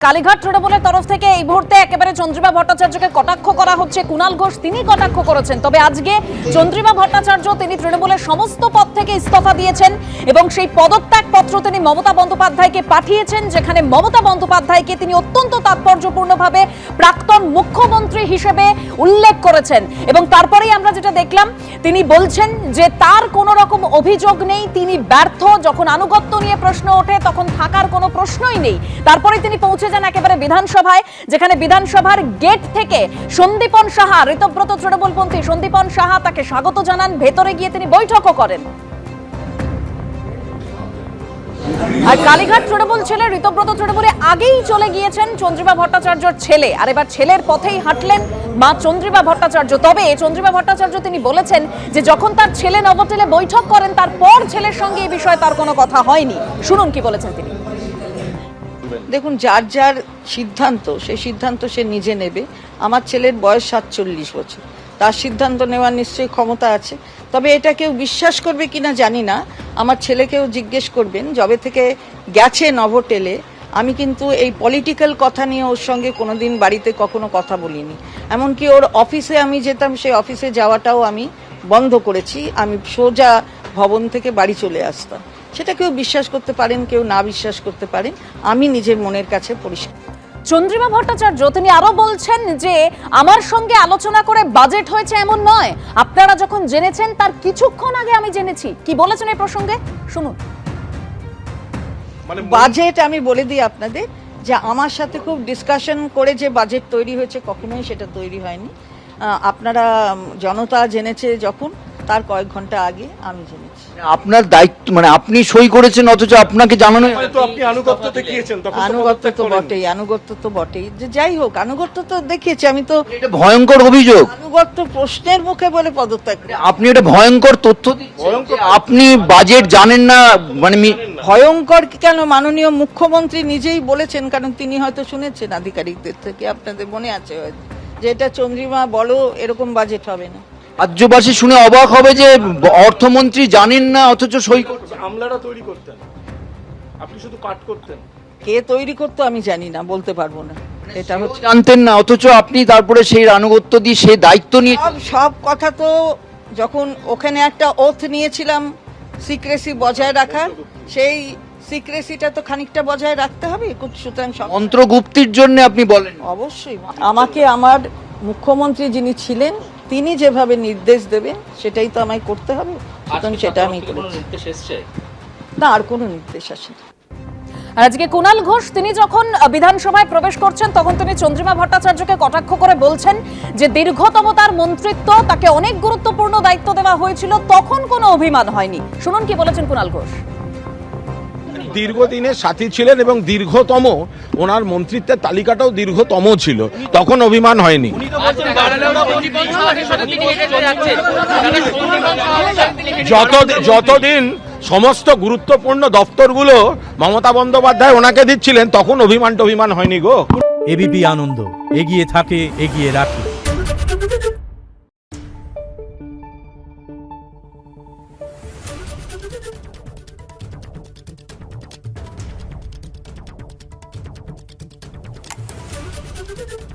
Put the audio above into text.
কালীঘাট তৃণমূলের তরফ থেকে এই মুহূর্তে একেবারে চন্দ্রিমা ভট্টাচার্যকে কটাক্ষ করা হচ্ছে। কুণাল ঘোষ তিনি কটাক্ষ করেছেন, তবে আজকে চন্দ্রিমা ভট্টাচার্য তিনি তৃণমূলের সমস্ত পদ থেকে ইস্তফা দিয়েছেন এবং সেই পদত্যাগ পত্র তিনি মমতা বন্দ্যোপাধ্যায়কে পাঠিয়েছেন, যেখানে মমতা বন্দ্যোপাধ্যায়কে তিনি অত্যন্ত তাৎপর্যপূর্ণভাবে প্রাক্তন মুখ্যমন্ত্রী হিসেবে উল্লেখ করেছেন। এবং তারপরেই আমরা যেটা দেখলাম, তিনি বলছেন যে তার কোনো রকম অভিযোগ নেই, তিনি ব্যর্থ। যখন আনুগত্য নিয়ে প্রশ্ন ওঠে তখন থাকার কোনো প্রশ্নই নেই। তারপরে তিনি পৌঁছে যান একেবারে বিধানসভায়, যেখানে বিধানসভার গেট থেকে সন্দীপন সাহা, ঋতব্রত তৃণমূলপন্থী সন্দীপন সাহা তাকে স্বাগত জানান। ভেতরে গিয়ে তিনি বৈঠকও করেন। আর কালীঘাট তৃণমূল ছেলে ঋতব্রত তৃণমূলে আগেই চলে গিয়েছেন চন্দ্রিমা ভট্টাচার্যর ছেলে, আর এবার ছেলের পথেই হাঁটলেন মা চন্দ্রিমা ভট্টাচার্য। তবে চন্দ্রিমা ভট্টাচার্য তিনি বলেছেন যে যখন তার ছেলে নভোটেলে বৈঠক করেন তারপর ছেলের সঙ্গে এই বিষয়ে তার কোনো কথা হয়নি। শুনুন কি বলেছেন তিনি। দেখুন, যার যার সিদ্ধান্ত সেই সিদ্ধান্ত সে নিজে নেবে। আমার ছেলের বয়স 47 বছর, তার সিদ্ধান্ত নেওয়ার নিশ্চয়ই ক্ষমতা আছে। তবে এটা কেউ বিশ্বাস করবে কিনা জানি না। আমার ছেলেকেও জিজ্ঞেস করবেন, যবে থেকে গেছে নভোটেলে আমি কিন্তু এই পলিটিক্যাল কথা নিয়ে ওর সঙ্গে কোনোদিন বাড়িতে কখনো কথা বলিনি। এমনকি ওর অফিসে আমি যেতাম, সেই অফিসে যাওয়াটাও আমি বন্ধ করেছি। আমি সোজা ভবন থেকে বাড়ি চলে আসতাম। সেটা কেউ বিশ্বাস করতে পারেন, কেউ না বিশ্বাস করতে পারেন, আমি নিজের মনের কাছে পরিষ্কার। চন্দ্রিমা ভট্টাচার্য তিনি আরো বলছেন যে আমার সঙ্গে আলোচনা করে বাজেট হয়েছে এমন নয়, আপনারা যখন জেনেছেন তার কিছুক্ষণ আগে আমি জেনেছি। কি বলেছেন এই প্রসঙ্গে শুনুন। বাজেট আমি বলে দিই আপনাদের যে আমার সাথে খুব ডিসকাশন করে যে বাজেট তৈরি হয়েছে, কখনোই সেটা তৈরি হয়নি। আপনারা জনতা জেনেছে যখন, তার কয়েক ঘন্টা আগে আমি জেনেছি। আপনার দায়িত্ব মানে আপনি সই করেছেন অথচ আপনাকে জানানো আপনি আনুগত্য দেখিয়েছেন, আনুগত্য তো বটেই। যে যাই হোক, আনুগত্য তো দেখিয়েছি আমি। তো এটা ভয়ঙ্কর অভিযোগ। আনুগত্য প্রশ্নের মুখে বলে পদত্যাগ। আপনি এটা ভয়ঙ্কর তথ্য দিচ্ছেন। আপনি বাজেট জানেন না, মানে ভয়ঙ্কর কেন? মাননীয় মুখ্যমন্ত্রী নিজেই বলেছেন, কারণ তিনি হয়তো শুনেছেন আধিকারিকদের থেকে, আপনাদের মনে আছে হয়তো, যে এটা চন্দ্রিমা বলো এরকম বাজেট হবে না। রাজ্যবাসী শুনে অবাক হবে যে অর্থমন্ত্রী জানেন না অথচ সই করছেন। আমলারা তৈরি করতেন, আপনি শুধু পাঠ করতেন। কে তৈরি করতো আমি জানি না, বলতে পারবো না। এটা হচ্ছে জানতেন না অথচ আপনি তারপরে সেই আনুগত্য দিয়ে সেই দায়িত্ব নিয়ে সব কথা তো যখন ওখানে একটা ওথ নিয়েছিলাম সিক্রেসি বজায় রাখার, সেই সিক্রেসিটা তো খানিকটা বজায় রাখতে হবে। সুতরাং মন্ত্রগুপ্তির জন্য আপনি বলেন। অবশ্যই আমাকে আমার মুখ্যমন্ত্রী যিনি ছিলেন তিনি যেভাবে নির্দেশ দেবেন সেটাই তো আমায় করতে হবে। সুতরাং সেটা আমি করেছি। না, আর কোনো নির্দেশ আসেনি। আজকে কুণাল ঘোষ তিনি যখন বিধানসভায় প্রবেশ করছেন তখন তিনি চন্দ্রিমা ভট্টাচার্যকে কটাক্ষ করে বলছেন যে দীর্ঘতম তার মন্ত্রিত্ব, তাকে অনেক গুরুত্বপূর্ণ দায়িত্ব দেওয়া হয়েছিল, তখন কোনো অভিমান হয়নি। শুনুন কি বলেছেন কুণাল ঘোষ। দীর্ঘদিনের সাথী ছিলেন এবং দীর্ঘতম, ওনার মন্ত্রিত্বের তালিকাটাও দীর্ঘতম ছিল, তখন অভিমান হয়নি। যতদিন সমস্ত গুরুত্বপূর্ণ দপ্তরগুলো মমতা বন্দ্যোপাধ্যায় ওনাকে দিচ্ছিলেন তখন অভিমান হয়নি গো। এবিপি আনন্দ, এগিয়ে থাকে, এগিয়ে রাখে। Thank you.